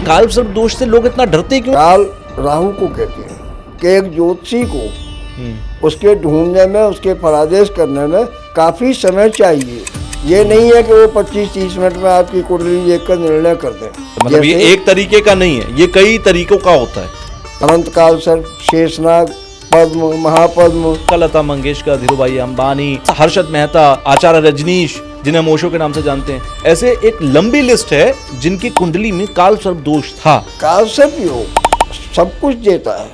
काल सर्प दोष से लोग इतना डरते क्यों? काल राहु को कहते हैं कि एक ज्योतिषी को उसके ढूंढने में, उसके फलादेश करने में काफी समय चाहिए। ये नहीं है कि वो 25-30 मिनट में आपकी कुंडली देखकर निर्णय कर दें। मतलब ये एक तरीके का नहीं है, ये कई तरीकों का होता है। अनंत काल सर्प, शेषनाग, पद्म, महापद्म, लता मंगेशकर, धीरूभाई अंबानी, हर्षद मेहता, आचार्य रजनीश, जिन्हें हम ओशो के नाम से जानते हैं, ऐसे एक लंबी लिस्ट है जिनकी कुंडली में काल सर्प दोष था। काल सर्प योग सब कुछ देता है,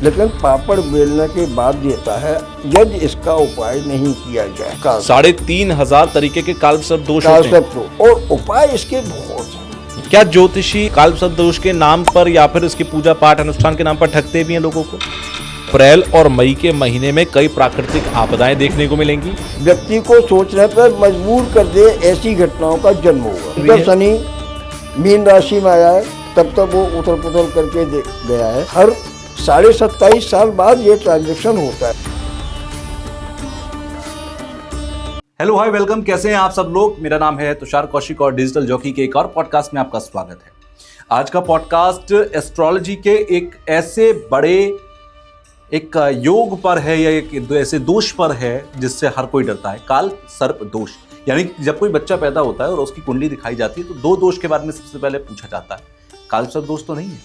लेकिन पापड़ बेलने के बाद देता है यदि इसका उपाय नहीं किया जाए। 3500 तरीके के काल सर्प दोष काल होते हैं। सर्प और उपाय इसके बहुत हैं। क्या ज्योतिषी काल सर्प दोष के नाम पर या फिर इसके पूजा पाठ अनुष्ठान के नाम पर ठगते भी हैं लोगों को? अप्रैल और मई के महीने में कई प्राकृतिक आपदाएं देखने को मिलेंगी। व्यक्ति को सोचने पर मजबूर कर दे ऐसी घटनाओं का जन्म होगा। जब शनि मीन राशि में आया है तब तक वो उथल पुथल करके गया है। हर 27.5 साल बाद ये ट्रांजेक्शन होता है। हेलो हाय वेलकम, कैसे हैं आप सब लोग? मेरा नाम है तुषार कौशिक और डिजिटल जॉकी के एक और पॉडकास्ट में आपका स्वागत है। आज का पॉडकास्ट एस्ट्रोलॉजी के एक ऐसे बड़े एक योग पर है या एक ऐसे दोष पर है जिससे हर कोई डरता है, काल सर्प दोष। यानी जब कोई बच्चा पैदा होता है और उसकी कुंडली दिखाई जाती है तो दो दोष के बारे में सबसे पहले पूछा जाता है। काल सर्प दोष तो नहीं है,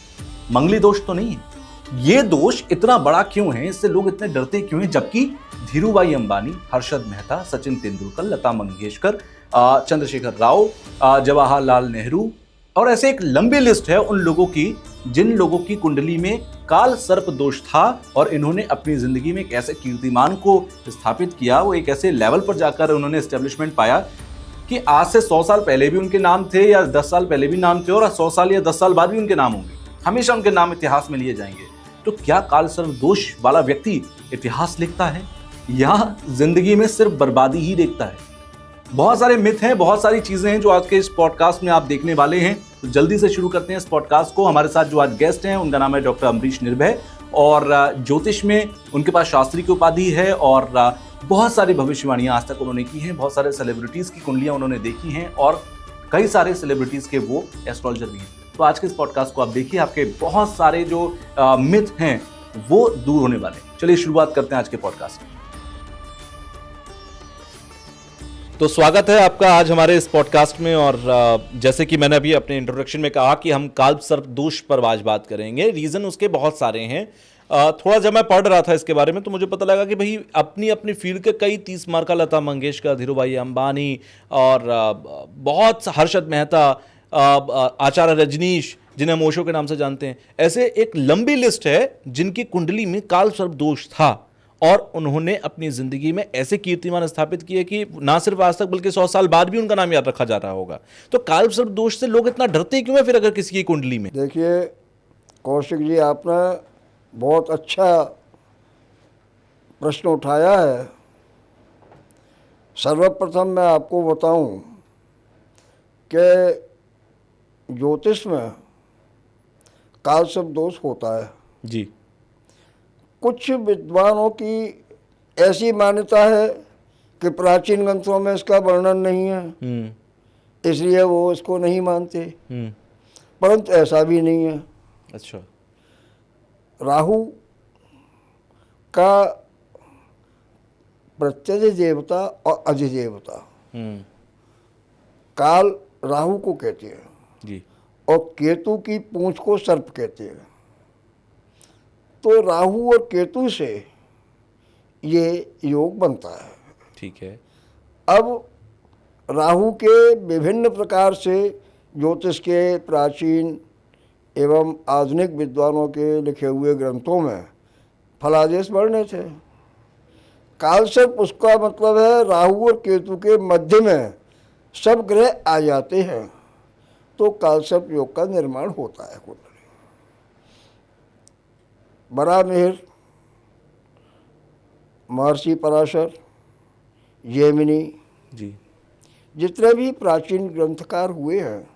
मंगली दोष तो नहीं है। ये दोष इतना बड़ा क्यों है, इससे लोग इतने डरते क्यों हैं? जबकि धीरूभाई अंबानी, हर्षद मेहता, सचिन तेंदुलकर, लता मंगेशकर, चंद्रशेखर राव, जवाहरलाल नेहरू और ऐसे एक लंबी लिस्ट है उन लोगों की जिन लोगों की कुंडली में काल सर्प दोष था और इन्होंने अपनी जिंदगी में एक ऐसे कीर्तिमान को स्थापित किया, वो एक ऐसे लेवल पर जाकर उन्होंने एस्टेब्लिशमेंट पाया कि आज से 100 साल पहले भी उनके नाम थे या 10 साल पहले भी नाम थे और 100 साल या 10 साल बाद भी उनके नाम होंगे। हमेशा उनके नाम इतिहास में लिए जाएंगे। तो क्या काल सर्प दोष वाला व्यक्ति इतिहास लिखता है या जिंदगी में सिर्फ बर्बादी ही देखता है? बहुत सारे मिथ हैं, बहुत सारी चीजें हैं जो आज के इस पॉडकास्ट में आप देखने वाले हैं। तो जल्दी से शुरू करते हैं इस पॉडकास्ट को। हमारे साथ जो आज गेस्ट हैं उनका नाम है डॉक्टर अमरीश निर्भय और ज्योतिष में उनके पास शास्त्री की उपाधि है और बहुत सारी भविष्यवाणियां आज तक उन्होंने की हैं। बहुत सारे सेलिब्रिटीज की कुंडलियां उन्होंने देखी हैं और कई सारे सेलिब्रिटीज के वो एस्ट्रोलॉजर भी हैं। तो आज के इस पॉडकास्ट को आप देखिए, आपके बहुत सारे जो मिथ हैं वो दूर होने वाले हैं। चलिए शुरुआत करते हैं आज के पॉडकास्ट की। तो स्वागत है आपका आज हमारे इस पॉडकास्ट में और जैसे कि मैंने अभी अपने इंट्रोडक्शन में कहा कि हम काल सर्प दोष पर आज बात करेंगे। रीज़न उसके बहुत सारे हैं। थोड़ा जब मैं पढ़ रहा था इसके बारे में तो मुझे पता लगा कि भाई अपनी अपनी फील्ड के कई 30 मार्का, लता मंगेशकर, धीरूभाई अंबानी और बहुत हर्षद मेहता, आचार्य रजनीश, जिन्हें हम ओशो के नाम से जानते हैं, ऐसे एक लंबी लिस्ट है जिनकी कुंडली में काल सर्प दोष था और उन्होंने अपनी जिंदगी में ऐसे कीर्तिमान स्थापित किए कि ना सिर्फ आज तक बल्कि 100 साल बाद भी उनका नाम याद रखा जा रहा होगा। तो काल सर्प दोष से लोग इतना डरते क्यों है फिर अगर किसी की कुंडली में? देखिए कौशिक जी, आपने बहुत अच्छा प्रश्न उठाया है। सर्वप्रथम मैं आपको बताऊं कि ज्योतिष में काल सर्प दोष होता है जी। कुछ विद्वानों की ऐसी मान्यता है कि प्राचीन ग्रंथों में इसका वर्णन नहीं है, इसलिए वो इसको नहीं मानते, परंतु ऐसा भी नहीं है। अच्छा। राहु का प्रत्यय देवता और अधिदेवता काल राहु को कहते हैं जी। और केतु की पूंछ को सर्प कहते हैं। तो राहु और केतु से ये योग बनता है। ठीक है। अब राहु के विभिन्न प्रकार से ज्योतिष के प्राचीन एवं आधुनिक विद्वानों के लिखे हुए ग्रंथों में फलादेश वर्णित थे। काल सर्प उसका मतलब है राहु और केतु के मध्य में सब ग्रह आ जाते हैं तो काल सर्प योग का निर्माण होता है। बरामिहिर, महर्षि पराशर, जैमिनी जी, जितने भी प्राचीन ग्रंथकार हुए हैं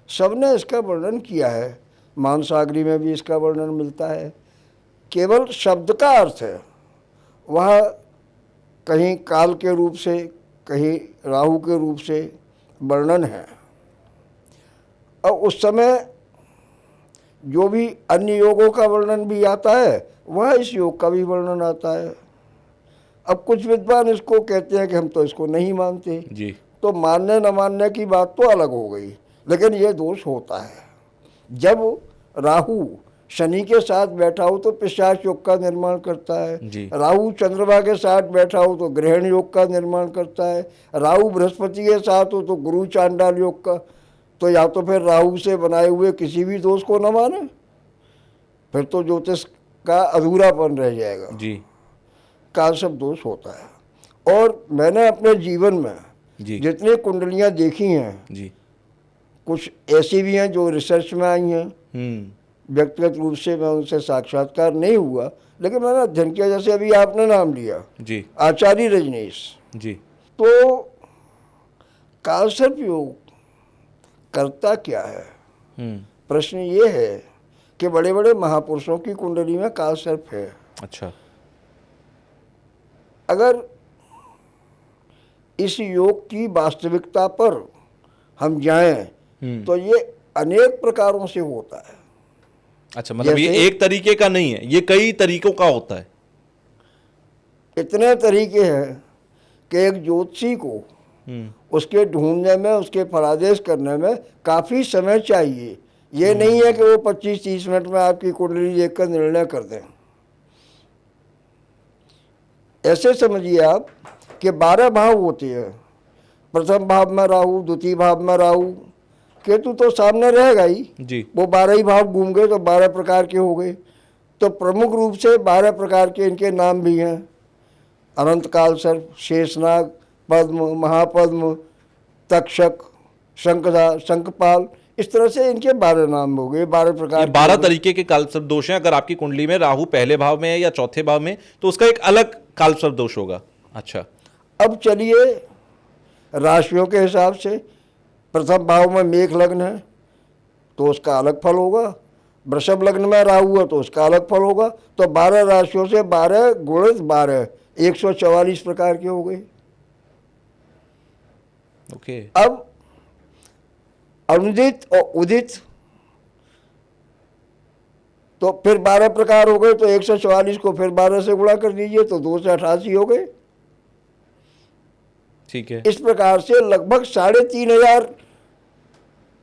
सबने इसका वर्णन किया है। मानसागरी में भी इसका वर्णन मिलता है। केवल शब्द का अर्थ है, वह कहीं काल के रूप से कहीं राहु के रूप से वर्णन है। और उस समय जो भी अन्य योगों का वर्णन भी आता है वह इस योग का भी वर्णन आता है। अब कुछ विद्वान इसको कहते हैं कि हम तो इसको नहीं मानते, जी तो मानने न मानने की बात तो अलग हो गई, लेकिन ये दोष होता है। जब राहु शनि के साथ बैठा हो तो पिशाच योग का निर्माण करता है, जी राहु चंद्रमा के साथ बैठा हो तो ग्रहण योग का निर्माण करता है, राहु बृहस्पति के साथ हो तो गुरु चांडाल योग का। तो या तो फिर राहु से बनाए हुए किसी भी दोष को न माने, फिर तो ज्योतिष का अधूरापन रह जाएगा। जी काल सब दोष होता है। और मैंने अपने जीवन में जी जितनी कुंडलियां देखी हैं, जी कुछ ऐसी भी हैं जो रिसर्च में आई हैं, व्यक्तिगत रूप से मैं उनसे साक्षात्कार नहीं हुआ, लेकिन मैंने अध्ययन किया। जैसे अभी आपने नाम लिया जी आचार्य रजनीश, जी तो कालसर्प योग करता क्या है? प्रश्न ये है कि बड़े बड़े महापुरुषों की कुंडली में कालसर्प है। अच्छा। अगर इस योग की वास्तविकता पर हम जाएं तो ये अनेक प्रकारों से होता है। अच्छा, मतलब ये जैसे- एक तरीके का नहीं है, ये कई तरीकों का होता है। इतने तरीके हैं कि एक ज्योतिषी को उसके ढूंढने में, उसके फलादेश करने में काफ़ी समय चाहिए। ये नहीं है कि वो 25-30 मिनट में आपकी कुंडली देखकर निर्णय कर दें। ऐसे समझिए आप कि 12 भाव होते हैं। प्रथम भाव में राहु, द्वितीय भाव में राहु, केतु तो सामने रहेगा ही जी वो 12 ही भाव घूम गए तो 12 प्रकार के हो गए। तो प्रमुख रूप से 12 प्रकार के इनके नाम भी हैं। अनंत काल सर्प, शेषनाग, पद्म, महापद्म, तक्षक, शंखधार, शंखपाल, इस तरह से इनके 12 नाम हो गए। 12 प्रकार के 12 हो गए। तरीके के कालसर्प दोष हैं। अगर आपकी कुंडली में राहु पहले भाव में है या चौथे भाव में, तो उसका एक अलग कालसर्प दोष होगा। अच्छा। अब चलिए राशियों के हिसाब से, प्रथम भाव में मेष लग्न है तो उसका अलग फल होगा, वृषभ लग्न में राहु है तो उसका अलग फल होगा। तो 12 राशियों से 12 गुणित 12 144 प्रकार के हो गए। ओके। अब अनुदित और उदित तो फिर 12 प्रकार हो गए, तो 144 को फिर 12 से गुणा कर दीजिए तो 2 से 88 हो गए। ठीक है। इस प्रकार से लगभग 3,500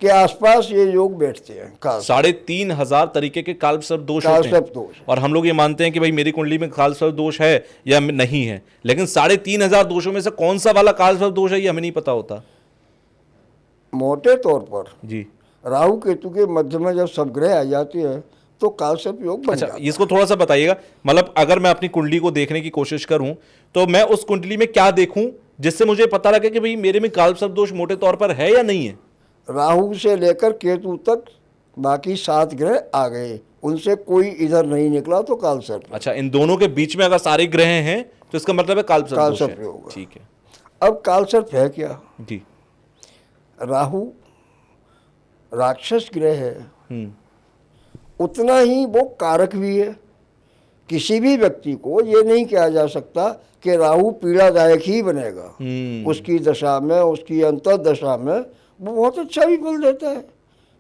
के आसपास ये योग बैठते हैं। 3,500 तरीके के कालसर्प दोष होते हैं। कालसर्प दोष। और हम लोग ये मानते हैं कि भाई मेरी कुंडली में कालसर्प दोष है या नहीं है, लेकिन 3,500 दोषों में से कौन सा वाला कालसर्प दोष है ये हमें नहीं पता होता। मोटे तौर पर जी। राहु केतु के मध्य में जब सब ग्रह आ जाते हैं तो कालसर्प योग बन अच्छा, जाता है। इसको थोड़ा सा बताइएगा। मतलब अगर मैं अपनी कुंडली को देखने की कोशिश करूं तो मैं उस कुंडली में क्या देखूं जिससे मुझे पता लगे कि भाई मेरे में कालसर्प दोष मोटे तौर पर है या नहीं है? राहु से लेकर केतु तक बाकी 7 ग्रह आ गए, उनसे कोई इधर नहीं निकला तो कालसर्प। अच्छा, इन दोनों के बीच में अगर सारे ग्रह हैं तो इसका मतलब है कालसर्प दोष कालसर्प है। योग। ठीक है अब कालसर्प है क्या? जी। राहु राक्षस ग्रह है, उतना ही वो कारक भी है। किसी भी व्यक्ति को ये नहीं कहा जा सकता कि राहु पीड़ादायक ही बनेगा। उसकी दशा में, उसकी अंतर्दशा में वो बहुत अच्छा भी फल देता है।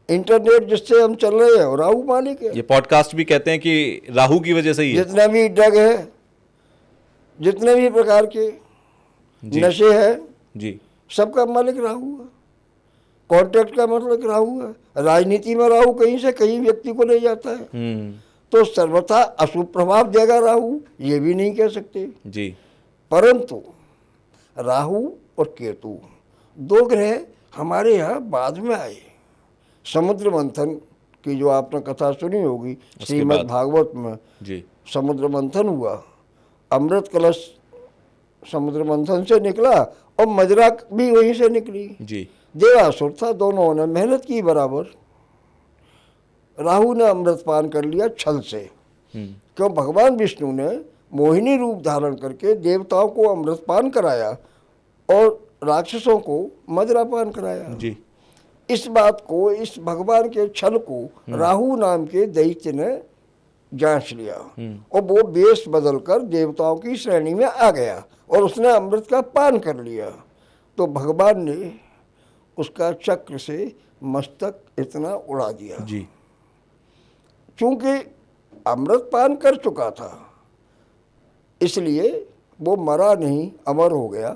इंटरनेट जिससे हम चल रहे हैं वो राहु मालिक है। ये पॉडकास्ट भी कहते हैं कि राहु की वजह से ही है। जितना भी ड्रग है, जितने भी प्रकार के जी। नशे हैं, जी। सबका मालिक राहु है। कॉन्ट्रैक्ट का मतलब राहु है। राजनीति में राहु कहीं से कहीं व्यक्ति को ले जाता है, तो सर्वथा अशुभ प्रभाव देगा राहु, ये भी नहीं कह सकते जी। परंतु राहु और केतु 2 ग्रह हमारे यहाँ बाद में आए। समुद्र मंथन की जो आपने कथा सुनी होगी श्रीमद् भागवत में, जी। समुद्र मंथन हुआ, अमृत कलश समुद्र मंथन से निकला और मदिरा भी वहीं से निकली। जी। देवासुर था, दोनों ने मेहनत की बराबर। राहु ने अमृत पान कर लिया छल से, क्यों भगवान विष्णु ने मोहिनी रूप धारण करके देवताओं को अमृत पान कराया और राक्षसों को मदिरा पान कराया। जी। इस बात को, इस भगवान के छल को राहु नाम के दैत्य ने जांच लिया और वो वेश बदलकर देवताओं की श्रेणी में आ गया और उसने अमृत का पान कर लिया। तो भगवान ने उसका चक्र से मस्तक इतना उड़ा दिया। जी। चूंकि अमृत पान कर चुका था इसलिए वो मरा नहीं, अमर हो गया।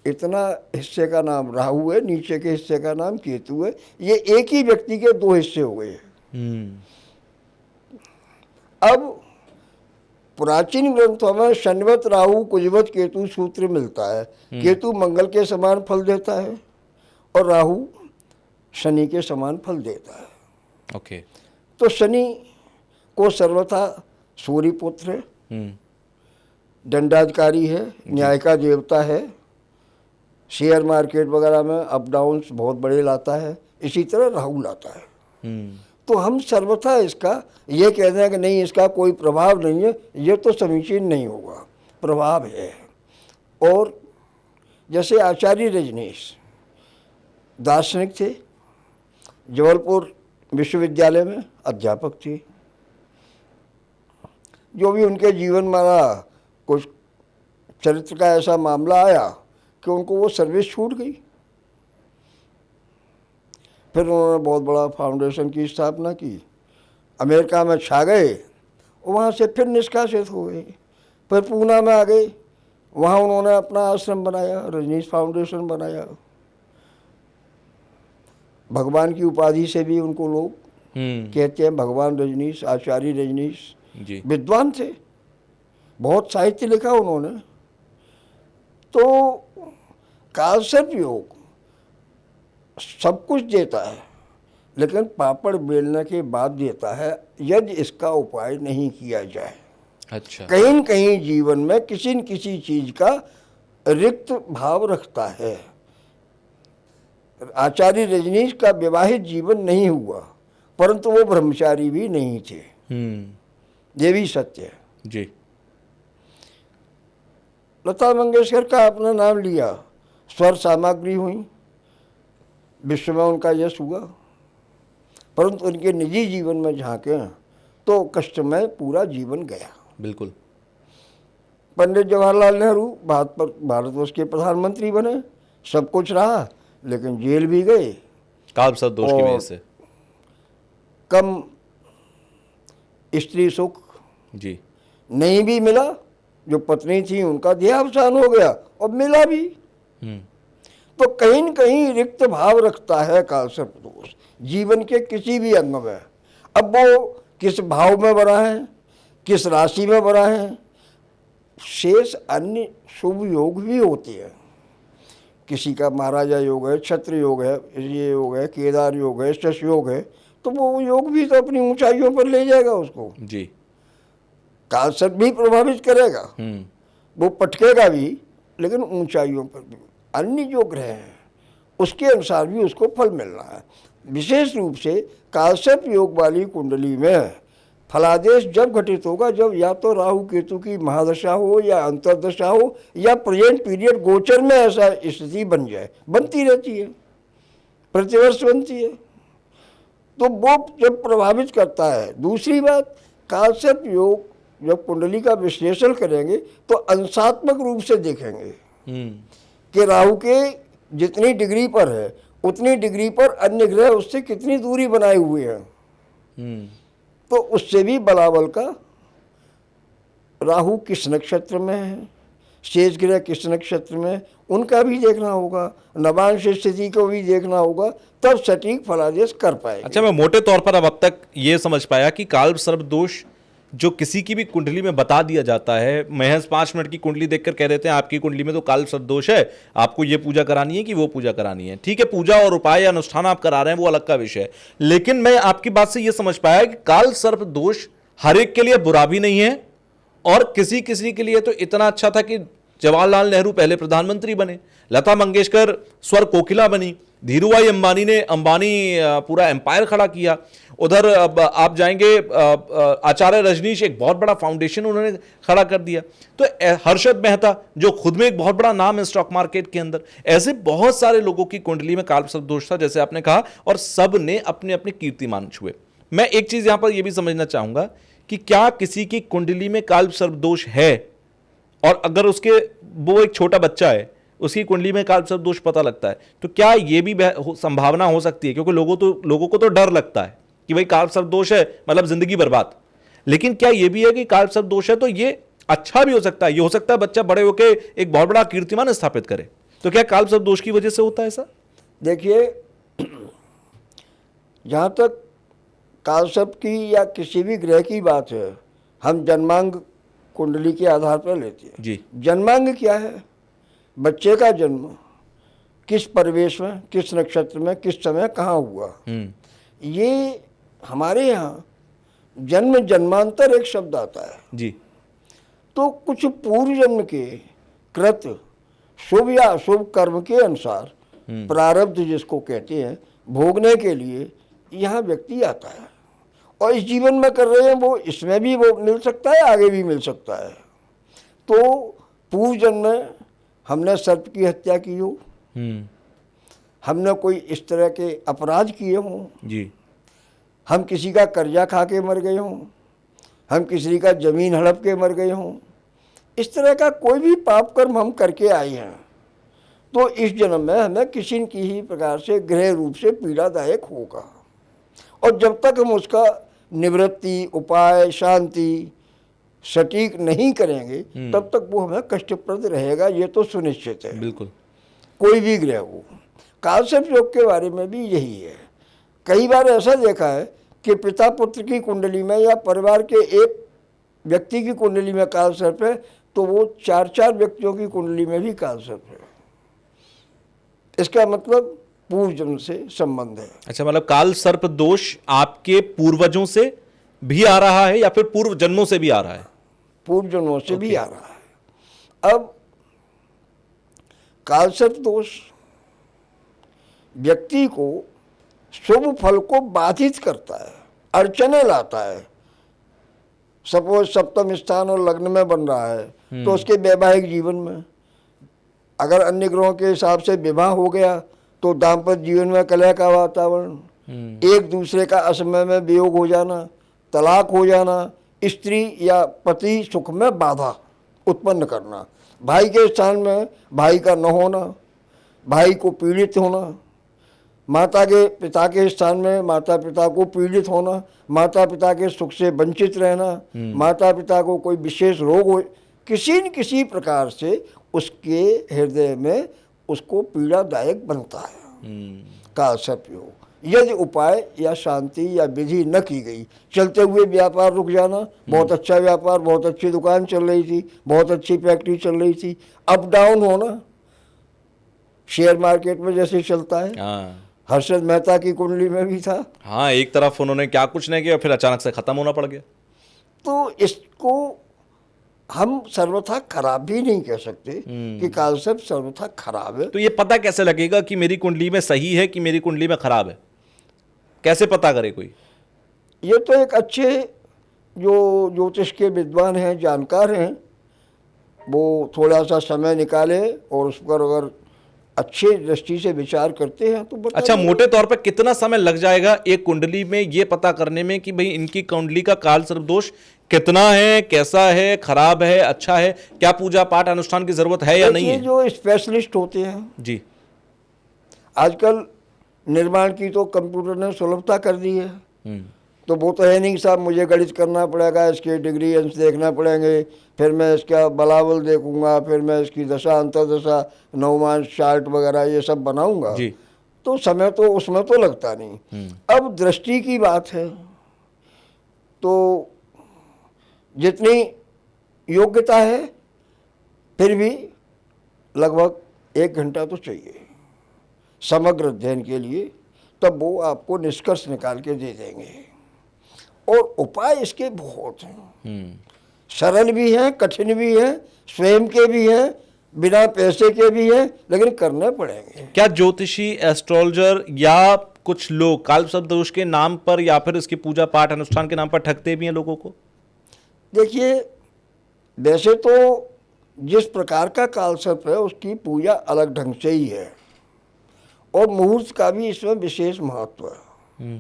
इतना हिस्से का नाम राहु है, नीचे के हिस्से का नाम केतु है। ये एक ही व्यक्ति के दो हिस्से हो गए। अब प्राचीन ग्रंथों में शनिवत राहु कुजवत केतु सूत्र मिलता है। केतु मंगल के समान फल देता है और राहु शनि के समान फल देता है। ओके। तो शनि को सर्वथा सूर्य पुत्र है, दंडाधिकारी है, न्याय का देवता है, शेयर मार्केट वगैरह में अप डाउन्स बहुत बड़े लाता है। इसी तरह राहु लाता है। तो हम सर्वथा इसका ये कहते हैं कि नहीं इसका कोई प्रभाव नहीं है, ये तो समीचीन नहीं होगा। प्रभाव है। और जैसे आचार्य रजनीश दार्शनिक थे, जबलपुर विश्वविद्यालय में अध्यापक थे। जो भी उनके जीवन में रहा, कुछ चरित्र का ऐसा मामला आया कि उनको वो सर्विस छूट गई। फिर उन्होंने बहुत बड़ा फाउंडेशन की स्थापना की, अमेरिका में छा गए, वहाँ से फिर निष्कासित हो गए। फिर पूना में आ गए, वहाँ उन्होंने अपना आश्रम बनाया, रजनीश फाउंडेशन बनाया। भगवान की उपाधि से भी उनको लोग कहते हैं भगवान रजनीश, आचार्य रजनीश। विद्वान थे, बहुत साहित्य लिखा उन्होंने। तो कालसर्प योग सब कुछ देता है, लेकिन पापड़ बेलने के बाद देता है यदि इसका उपाय नहीं किया जाए। अच्छा। कहीं न कहीं जीवन में किसी न किसी चीज का रिक्त भाव रखता है। आचार्य रजनीश का विवाहित जीवन नहीं हुआ, परंतु वो ब्रह्मचारी भी नहीं थे। ये भी सत्य है जी। लता मंगेशकर का अपना नाम लिया, स्वर सामग्री हुई, विश्व में उनका यश हुआ, परंतु उनके निजी जीवन में झांके तो कष्टमय पूरा जीवन गया। बिल्कुल। पंडित जवाहरलाल नेहरू भारतवर्ष के प्रधानमंत्री बने, सब कुछ रहा, लेकिन जेल भी गए। कालसर्प दोष की वजह से। कम स्त्री सुख जी नहीं भी मिला, जो पत्नी थी उनका देहावसान हो गया, और मिला भी। तो कहीं न कहीं रिक्त भाव रखता है कालसर्प दोष जीवन के किसी भी अंग में। अब वो किस भाव में बना है, किस राशि में बना है, शेष अन्य शुभ योग भी होते हैं। किसी का महाराजा योग है, छत्र योग है, ये योग है, केदार योग है, शश योग है, तो वो योग भी तो अपनी ऊंचाइयों पर ले जाएगा उसको जी। कालसर्प भी प्रभावित करेगा, वो पटकेगा भी, लेकिन ऊंचाइयों पर भी। अन्य जो ग्रह हैं उसके अनुसार भी उसको फल मिलना है। विशेष रूप से कालसर्प योग वाली कुंडली में फलादेश जब घटित होगा जब या तो राहु केतु की महादशा हो या अंतर्दशा हो या प्रेजेंट पीरियड गोचर में ऐसा स्थिति बन जाए। बनती रहती है, प्रतिवर्ष बनती है, तो वो जब प्रभावित करता है। दूसरी बात, कालसर्प योग जब कुंडली का विश्लेषण करेंगे तो अंशात्मक रूप से देखेंगे कि राहु के जितनी डिग्री पर है उतनी डिग्री पर अन्य ग्रह उससे कितनी दूरी बनाए हुए हैं। तो उससे भी बलाबल का राहु किस नक्षत्र में है, शेष ग्रह किस नक्षत्र में, उनका भी देखना होगा, नवांश स्थिति को भी देखना होगा, तब सटीक फलादेश कर पाएंगे। अच्छा, मैं मोटे तौर पर अब तक ये समझ पाया कि कालसर्प दोष जो किसी की भी कुंडली में बता दिया जाता है, महज 5 मिनट की कुंडली देखकर कह देते हैं आपकी कुंडली में तो कालसर्प दोष है, आपको ये पूजा करानी है कि वो पूजा करानी है। ठीक है, पूजा और उपाय या अनुष्ठान आप करा रहे हैं वो अलग का विषय है, लेकिन मैं आपकी बात से ये समझ पाया कि कालसर्प दोष हर एक के लिए बुरा भी नहीं है, और किसी किसी के लिए तो इतना अच्छा था कि जवाहरलाल नेहरू पहले प्रधानमंत्री बने, लता मंगेशकर स्वर कोकिला बनी, धीरूभाई अंबानी ने पूरा एम्पायर खड़ा किया। उधर अब आप जाएंगे, आचार्य रजनीश एक बहुत बड़ा फाउंडेशन उन्होंने खड़ा कर दिया। तो हर्षद मेहता जो खुद में एक बहुत बड़ा नाम है स्टॉक मार्केट के अंदर, ऐसे बहुत सारे लोगों की कुंडली में कालसर्प दोष था जैसे आपने कहा, और सब ने अपने अपने कीर्तिमान छुए। मैं एक चीज यहां पर यह भी समझना चाहूंगा कि क्या किसी की कुंडली में कालसर्प दोष है, और अगर उसके वो एक छोटा बच्चा है उसकी कुंडली में कालसर्प दोष पता लगता है, तो क्या ये भी संभावना हो सकती है, क्योंकि लोगों को तो डर लगता है कि भाई काल सर्प दोष है मतलब जिंदगी बर्बाद। लेकिन क्या ये भी है कि काल सर्प दोष है तो ये अच्छा भी हो सकता है, ये हो सकता है बच्चा बड़े होके एक बहुत बड़ा कीर्तिमान स्थापित करे। तो क्या काल सर्प दोष की वजह से होता है ऐसा? देखिए, जहाँ तक कालसर्प की या किसी भी ग्रह की बात है, हम जन्मांग कुंडली के आधार पर लेते हैं जी। जन्मांग क्या है? बच्चे का जन्म किस परिवेश में, किस नक्षत्र में, किस समय, कहाँ हुआ। ये हमारे यहाँ जन्म जन्मांतर एक शब्द आता है जी। तो कुछ पूर्व जन्म के कृत शुभ या अशुभ कर्म के अनुसार प्रारब्ध जिसको कहते हैं भोगने के लिए यहाँ व्यक्ति आता है और इस जीवन में कर रहे हैं वो इसमें भी वो मिल सकता है, आगे भी मिल सकता है। तो पूर्व जन्म में हमने सर्प की हत्या की हो, हमने कोई इस तरह के अपराध किए हों जी, हम किसी का कर्जा खा के मर गए हों, हम किसी का जमीन हड़प के मर गए हों, इस तरह का कोई भी पाप कर्म हम करके आए हैं तो इस जन्म में हमें किसी न किसी प्रकार से गृह रूप से पीड़ादायक होगा। और जब तक हम उसका निवृत्ति, उपाय, शांति सटीक नहीं करेंगे तब तक वो हमें कष्टप्रद रहेगा, ये तो सुनिश्चित है। बिल्कुल। कोई भी ग्रह हो। कालसर्प योग के बारे में भी यही है। कई बार ऐसा देखा है कि पिता पुत्र की कुंडली में या परिवार के एक व्यक्ति की कुंडली में कालसर्प है तो वो 4-4 व्यक्तियों की कुंडली में भी कालसर्प है। इसका मतलब पूर्व जन्म से संबंध है। अच्छा, मतलब काल सर्प दोष आपके पूर्वजों से भी आ रहा है या फिर पूर्व जन्मों से भी आ रहा है? पूर्व जन्मों से भी आ रहा है। अब कालसर्प दोष व्यक्ति को शुभ फल को बाधित करता है, अड़चने लाता है। सपोज सप्तम स्थान और लग्न में बन रहा है तो उसके वैवाहिक जीवन में अगर अन्य ग्रहों के हिसाब से विवाह हो गया तो दाम्पत्य जीवन में कलह का वातावरण, एक दूसरे का असमय में वियोग हो जाना, तलाक हो जाना, स्त्री या पति सुख में बाधा उत्पन्न करना, भाई के स्थान में भाई का न होना, भाई को पीड़ित होना, माता के पिता के स्थान में माता पिता को पीड़ित होना, माता पिता के सुख से वंचित रहना, माता पिता को कोई विशेष रोग हो, किसी न किसी प्रकार से उसके हृदय में उसको पीड़ादायक बनता है कालसर्प योग। यदि उपाय या शांति या विधि न की गई, चलते हुए व्यापार रुक जाना, बहुत अच्छा व्यापार, बहुत अच्छी दुकान चल रही थी, बहुत अच्छी फैक्ट्री चल रही थी, अप डाउन होना, शेयर मार्केट में जैसे चलता है। हर्षद मेहता की कुंडली में भी था। हाँ, एक तरफ उन्होंने क्या कुछ नहीं किया फिर अचानक से खत्म होना पड़ गया। तो इसको हम सर्वथा खराब भी नहीं कह सकते कि कालसर्प सर्वथा खराब है। तो ये पता कैसे लगेगा कि मेरी कुंडली में सही है कि मेरी कुंडली में खराब है? कैसे पता करे कोई? ये तो एक अच्छे जो ज्योतिष के विद्वान हैं, जानकार हैं, वो थोड़ा सा समय निकाले और उस पर अगर अच्छी दृष्टि से विचार करते हैं तो बता। अच्छा, मोटे तौर पे कितना समय लग जाएगा एक कुंडली में ये पता करने में कि भाई इनकी कुंडली का कालसर्प दोष कितना है, कैसा है, खराब है, अच्छा है? क्या पूजा पाठ अनुष्ठान की जरूरत है या नहीं है? जो स्पेशलिस्ट होते हैं जी, आजकल निर्माण की तो कंप्यूटर ने सुलभता कर दी है। तो वो तो है नहीं साहब मुझे गणित करना पड़ेगा, इसके डिग्री अंश देखना पड़ेंगे, फिर मैं इसका बलाबल देखूंगा, फिर मैं इसकी दशा अंतर्दशा नवमान चार्ट वगैरह ये सब बनाऊंगा। तो समय तो उसमें तो लगता नहीं। अब दृष्टि की बात है तो जितनी योग्यता है फिर भी लगभग 1 घंटा तो चाहिए समग्र अध्ययन के लिए, तब वो आपको निष्कर्ष निकाल के दे देंगे। और उपाय इसके बहुत हैं, सरल भी हैं, कठिन भी हैं, स्वयं के भी हैं, बिना पैसे के भी हैं, लेकिन करने पड़ेंगे। क्या ज्योतिषी, एस्ट्रोलॉजर या कुछ लोग कालसर्प दोष के नाम पर या फिर इसकी पूजा पाठ अनुष्ठान के नाम पर ठगते भी हैं लोगों को? देखिए, वैसे तो जिस प्रकार का कालसर्प है उसकी पूजा अलग ढंग से ही है और मुहूर्त का भी इसमें विशेष महत्व है।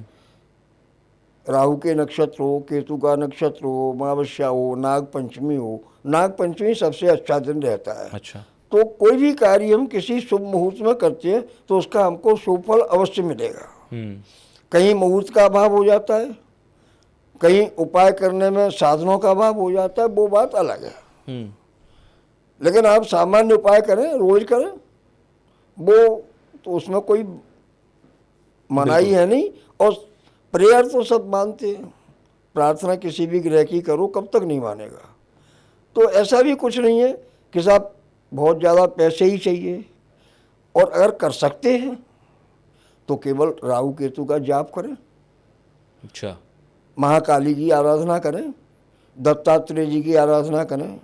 राहु के नक्षत्र हो, केतु का नक्षत्र हो, अमावस्या हो, नाग पंचमी हो। नाग पंचमी सबसे अच्छा दिन रहता है। अच्छा। तो कोई भी कार्य हम किसी शुभ मुहूर्त में करते हैं तो उसका हमको शुभ फल अवश्य मिलेगा। कहीं मुहूर्त का अभाव हो जाता है, कहीं उपाय करने में साधनों का अभाव हो जाता है, वो बात अलग है। लेकिन आप सामान्य उपाय करें, रोज करें, वो तो उसमें कोई मनाही है नहीं। और प्रेयर तो सब मानते हैं, प्रार्थना किसी भी ग्रह की करो, कब तक नहीं मानेगा। तो ऐसा भी कुछ नहीं है कि साहब बहुत ज़्यादा पैसे ही चाहिए। और अगर कर सकते हैं तो केवल राहु केतु का जाप करें, अच्छा, महाकाली की आराधना करें, दत्तात्रेय जी की आराधना करें।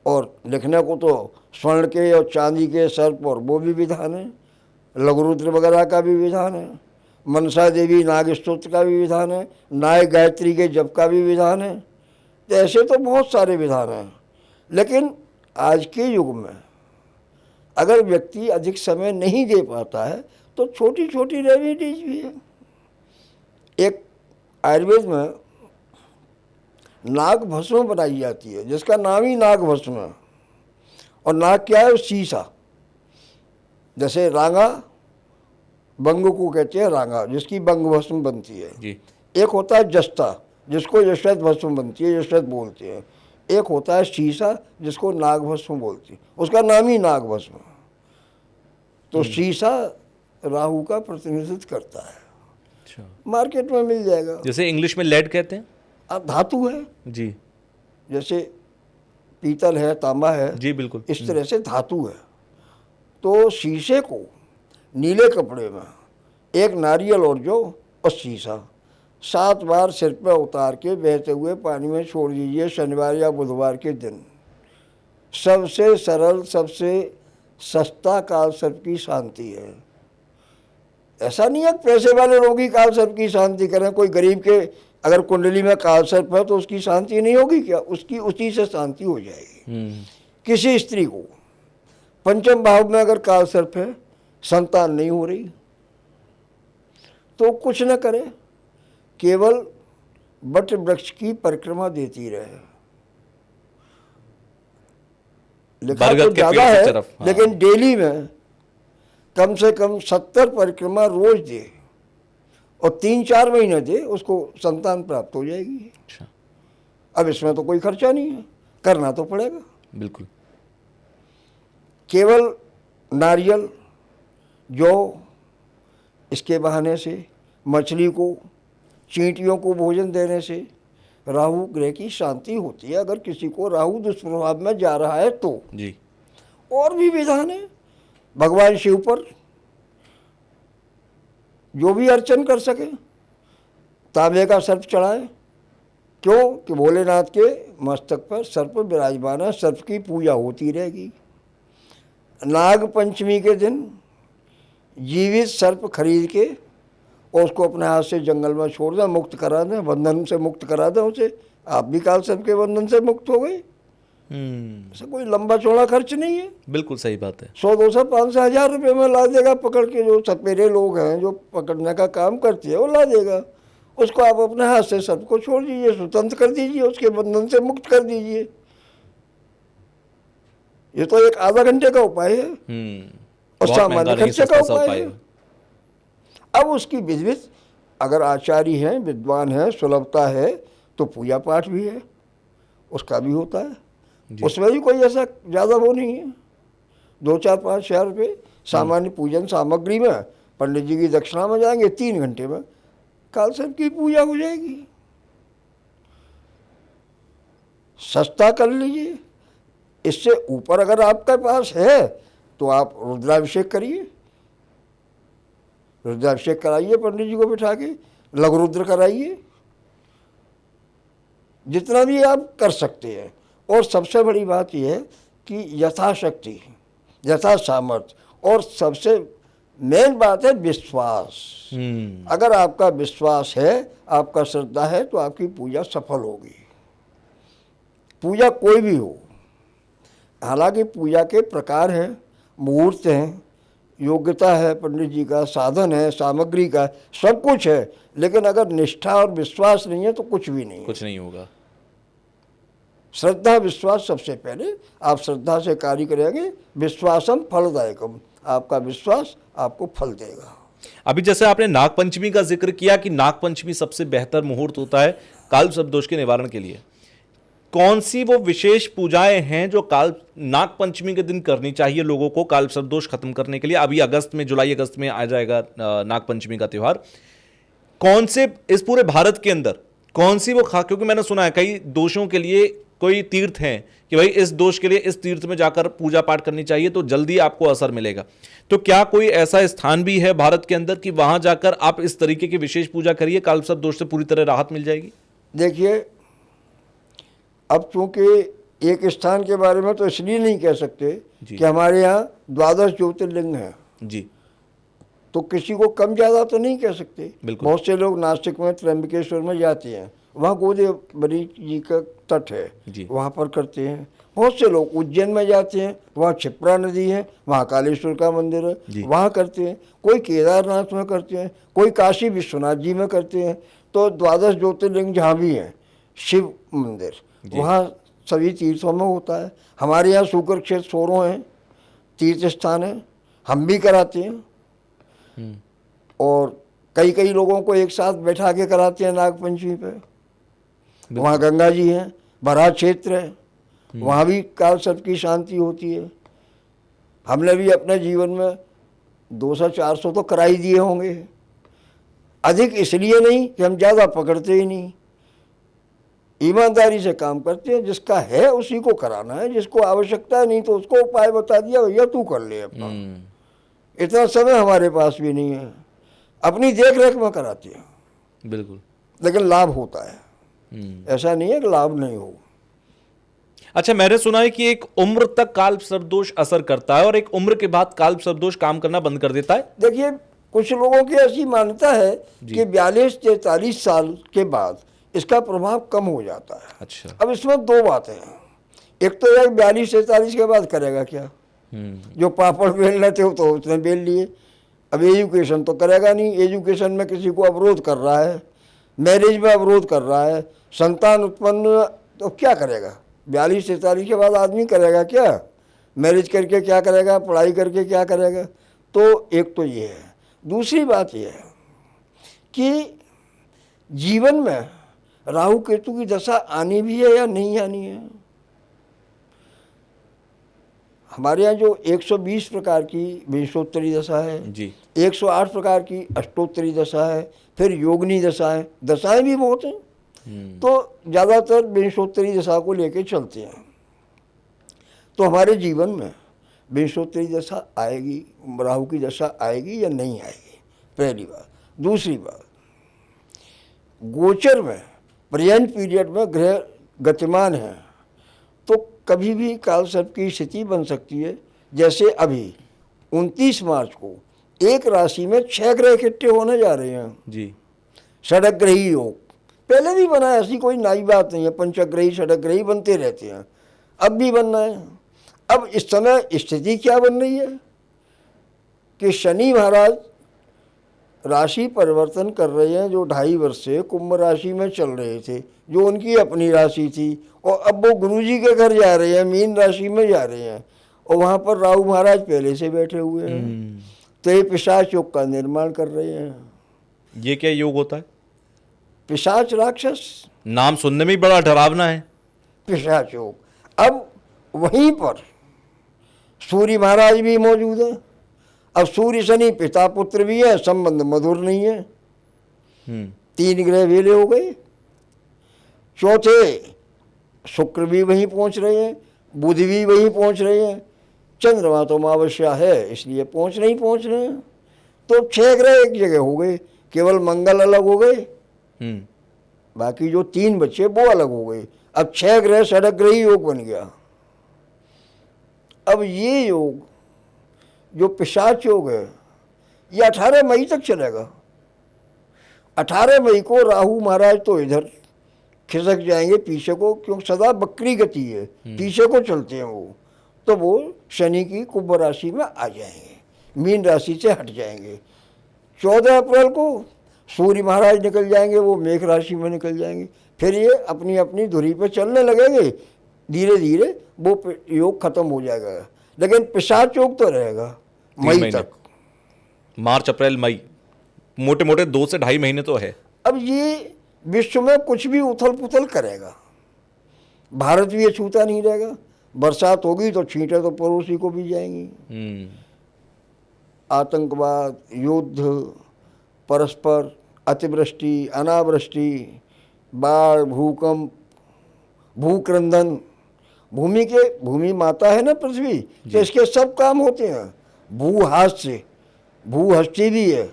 और लिखने को तो स्वर्ण के और चांदी के सर्प और वो भी विधान है, लघुरुद्र वगैरह का भी विधान है, मनसा देवी नाग स्तोत्र का भी विधान है, नाग गायत्री के जप का भी विधान है। तो ऐसे तो बहुत सारे विधान हैं। लेकिन आज के युग में अगर व्यक्ति अधिक समय नहीं दे पाता है तो छोटी छोटी रेमेडीज भी है। एक आयुर्वेद में नाग भस्म बनाई जाती है जिसका नाम ही नाग भस्म है। और नाग क्या है? शीशा। जैसे रांगा, बंग को कहते हैं रांगा, जिसकी बंग भस्म बनती है जी। एक होता है जस्ता, जिसको यशवत भस्म बनती है, यशवत बोलते हैं। एक होता है शीशा, जिसको नाग भस्म बोलती है, उसका नाम ही नाग भस्म। तो शीशा राहु का प्रतिनिधित्व करता है। अच्छा, मार्केट में मिल जाएगा। जैसे इंग्लिश में लेड कहते हैं। अब धातु है जी जैसे पीतल है, तांबा है, जी बिल्कुल। इस तरह से धातु है। तो शीशे को नीले कपड़े में एक नारियल और जौ और शीशा 7 बार सिर पर उतार के बहते हुए पानी में छोड़ दीजिए शनिवार या बुधवार के दिन। सबसे सरल, सबसे सस्ता कालसर्प की शांति है। ऐसा नहीं है पैसे वाले लोग ही कालसर्प की शांति करें। कोई गरीब के अगर कुंडली में कालसर्प है तो उसकी शांति नहीं होगी क्या? उसकी उसी से शांति हो जाएगी। किसी स्त्री को पंचम भाव में अगर कालसर्प है, संतान नहीं हो रही, तो कुछ न करे, केवल वट वृक्ष की परिक्रमा देती रहे। लिखा तो ज्यादा है, लेकिन डेली में कम से कम 70 परिक्रमा रोज दे और 3-4 महीने दे, उसको संतान प्राप्त हो जाएगी। अच्छा, अब इसमें तो कोई खर्चा नहीं है, करना तो पड़ेगा। बिल्कुल। केवल नारियल, जौ, इसके बहाने से मछली को, चींटियों को भोजन देने से राहु ग्रह की शांति होती है। अगर किसी को राहु दुष्प्रभाव में जा रहा है तो जी। और भी विधान है। भगवान शिव पर जो भी अर्चन कर सके, तांबे का सर्प चढ़ाए। क्यों? कि भोलेनाथ के मस्तक पर सर्प विराजमान है, सर्प की पूजा होती रहेगी। नाग पंचमी के दिन जीवित सर्प खरीद के और उसको अपने हाथ से जंगल में छोड़ दें, मुक्त करा दें, बंधन से मुक्त करा दें उसे। आप भी कालसर्प के बंधन से मुक्त हो गए। ऐसा कोई लंबा चौड़ा खर्च नहीं है। बिल्कुल सही बात है। 100, 200, 500, 1000 रुपये में ला देगा पकड़ के। जो सपेरे लोग हैं जो पकड़ने का काम करते हैं वो ला देगा। उसको आप अपने हाथ से सर्प को छोड़ दीजिए, स्वतंत्र कर दीजिए, उसके बंधन से मुक्त कर दीजिए। ये तो एक आधा घंटे का उपाय है और सामान्य खर्चे का उपाय है। अब उसकी विधिवत अगर आचार्य हैं, विद्वान हैं, सुलभता है तो पूजा पाठ भी है, उसका भी होता है। उसमें भी कोई ऐसा ज़्यादा वो नहीं है। 2-4-5 रुपये सामान्य पूजन सामग्री में पंडित जी की दक्षिणा में जाएंगे, 3 घंटे में कालसर्प की पूजा हो जाएगी। सस्ता कर लीजिए। इससे ऊपर अगर आपके पास है तो आप रुद्राभिषेक करिए, रुद्राभिषेक कराइए पंडित जी को बिठा के, लघुरुद्र कराइए, जितना भी आप कर सकते हैं। और सबसे बड़ी बात यह है कि यथाशक्ति, यथा सामर्थ्य, और सबसे मेन बात है विश्वास। अगर आपका विश्वास है, आपका श्रद्धा है, तो आपकी पूजा सफल होगी। पूजा कोई भी हो। हालांकि पूजा के प्रकार हैं, मुहूर्त हैं, योग्यता है पंडित जी का, साधन है, सामग्री का, सब कुछ है। लेकिन अगर निष्ठा और विश्वास नहीं है तो कुछ भी नहीं है, कुछ नहीं होगा। श्रद्धा विश्वास सबसे पहले। आप श्रद्धा से कार्य करेंगे, विश्वासम फलदायकम, आपका विश्वास आपको फल देगा। अभी जैसे आपने नागपंचमी का जिक्र किया कि नागपंचमी सबसे बेहतर मुहूर्त होता है काल सर्प दोष के निवारण के लिए, कौन सी वो विशेष पूजाएं हैं जो नागपंचमी के दिन करनी चाहिए लोगों को काल सर्प दोष खत्म करने के लिए? अभी जुलाई अगस्त में आ जाएगा नागपंचमी का त्योहार। कौन से इस पूरे भारत के अंदर कौन सी वो क्योंकि मैंने सुना है कई दोषों के लिए कोई तीर्थ हैं कि भाई इस दोष के लिए इस तीर्थ में जाकर पूजा पाठ करनी चाहिए तो जल्दी आपको असर मिलेगा। तो क्या कोई ऐसा स्थान भी है भारत के अंदर कि वहां जाकर आप इस तरीके की विशेष पूजा करिए, काल सर्प दोष से पूरी तरह राहत मिल जाएगी? देखिए, अब चूंकि एक स्थान के बारे में तो इसलिए नहीं कह सकते कि हमारे यहाँ 12 ज्योतिर्लिंग हैं जी, तो किसी को कम ज़्यादा तो नहीं कह सकते। बिल्कुल। बहुत से लोग नासिक में त्र्यंबकेश्वर में जाते हैं, वहाँ गोदेवरी जी का तट है, वहाँ पर करते हैं। बहुत से लोग उज्जैन में जाते हैं, वहाँ क्षिप्रा नदी है, वहाँ कालेश्वर का मंदिर है, वहाँ करते हैं। कोई केदारनाथ में करते हैं, कोई काशी विश्वनाथ जी में करते हैं। तो 12 ज्योतिर्लिंग जहाँ भी हैं, शिव मंदिर वहाँ सभी तीर्थों में होता है। हमारे यहाँ शुक्र क्षेत्र सोरों हैं, तीर्थ स्थान है, हम भी कराते हैं। और कई कई लोगों को एक साथ बैठा के कराते हैं नागपंचमी पे। वहाँ गंगा जी हैं, बराह क्षेत्र है, वहाँ भी काल सर्प की शांति होती है। हमने भी अपने जीवन में 200-400 तो करा ही दिए होंगे। अधिक इसलिए नहीं कि हम ज़्यादा पकड़ते ही नहीं, ईमानदारी से काम करते हैं। जिसका है उसी को कराना है, जिसको आवश्यकता है नहीं तो उसको उपाय बता दिया, भैया तू कर ले अपना। इतना समय हमारे पास भी नहीं है, अपनी देख रेख में कराते हैं। बिल्कुल, लेकिन लाभ होता है, ऐसा नहीं है कि लाभ नहीं हो। अच्छा, मैंने सुना है कि एक उम्र तक काल सर्प दोष असर करता है और एक उम्र के बाद काल सर्प दोष काम करना बंद कर देता है। देखिए, कुछ लोगों की ऐसी मान्यता है कि 42-43 साल के बाद इसका प्रभाव कम हो जाता है। अच्छा। अब इसमें 2 बातें हैं। एक तो यह 42-43 के बाद करेगा क्या? जो पापड़ बेलने थे तो उसने बेल लिए। अब एजुकेशन तो करेगा नहीं, एजुकेशन में किसी को अवरोध कर रहा है, मैरिज में अवरोध कर रहा है, संतान उत्पन्न, तो क्या करेगा? 42-43 के बाद आदमी करेगा क्या? मैरिज करके क्या करेगा? पढ़ाई करके क्या करेगा? तो एक तो ये है। दूसरी बात ये है कि जीवन में राहु केतु की दशा आनी भी है या नहीं आनी है। हमारे यहाँ जो 120 प्रकार की विंशोत्तरी दशा है जी, 108 प्रकार की अष्टोत्तरी दशा है, फिर योगिनी दशा है, दशाएं भी बहुत हैं। तो ज़्यादातर विंशोत्तरी दशा को लेके चलते हैं। तो हमारे जीवन में विंशोत्तरी दशा आएगी, राहु की दशा आएगी या नहीं आएगी, पहली बात। दूसरी बात, गोचर में प्रेजेंट पीरियड में ग्रह गतिमान है तो कभी भी काल सर्प की स्थिति बन सकती है। जैसे अभी 29 मार्च को एक राशि में 6 ग्रह इकट्ठे होने जा रहे हैं जी, षडग्रही योग। पहले भी बना है, ऐसी कोई नई बात नहीं है, पंचग्रही षडग्रही बनते रहते हैं, अब भी बनना है। अब इस समय स्थिति क्या बन रही है कि शनि महाराज राशि परिवर्तन कर रहे हैं, जो 2.5 वर्ष से कुंभ राशि में चल रहे थे, जो उनकी अपनी राशि थी, और अब वो गुरु जी के घर जा रहे हैं, मीन राशि में जा रहे हैं, और वहाँ पर राहु महाराज पहले से बैठे हुए हैं। तो ये पिशाच योग का निर्माण कर रहे हैं। ये क्या योग होता है? पिशाच राक्षस, नाम सुनने में बड़ा डरावना है, पिशाच योग। अब वहीं पर सूर्य महाराज भी मौजूद है। अब सूर्य शनि पिता पुत्र भी है, संबंध मधुर नहीं है। 3 ग्रह वेले हो गए। चौथे शुक्र भी वहीं पहुंच रहे हैं, बुध भी वहीं पहुंच रहे हैं, चंद्रमा तो अमावस्या है इसलिए पहुंच रहे हैं। तो 6 ग्रह एक जगह हो गए, केवल मंगल अलग हो गए, बाकी जो 3 बच्चे वो अलग हो गए। अब 6 ग्रह षडग्रही योग बन गया। अब ये योग जो पिशाच योग है ये 18 मई तक चलेगा। 18 मई को राहु महाराज तो इधर खिसक जाएंगे पीछे को, क्योंकि सदा बकरी गति है, पीछे को चलते हैं वो, तो वो शनि की कुंभ राशि में आ जाएंगे, मीन राशि से हट जाएंगे। 14 अप्रैल को सूर्य महाराज निकल जाएंगे, वो मेष राशि में निकल जाएंगे। फिर ये अपनी अपनी धुरी पर चलने लगेंगे, धीरे धीरे वो योग खत्म हो जाएगा। लेकिन पिशाच योग तो रहेगा मई तक। मार्च अप्रैल मई, मोटे मोटे 2 से 2.5 महीने तो है। अब ये विश्व में कुछ भी उथल पुथल करेगा, भारत भी ये छूता नहीं रहेगा। बरसात होगी तो छींटे तो पड़ोसी को भी जाएंगी। आतंकवाद, युद्ध, परस्पर अतिवृष्टि, अनावृष्टि, बाढ़, भूकंप, भूक्रंदन, भूमि माता है ना पृथ्वी, तो इसके सब काम होते हैं। भूहास्य, भूहस्ती भी है,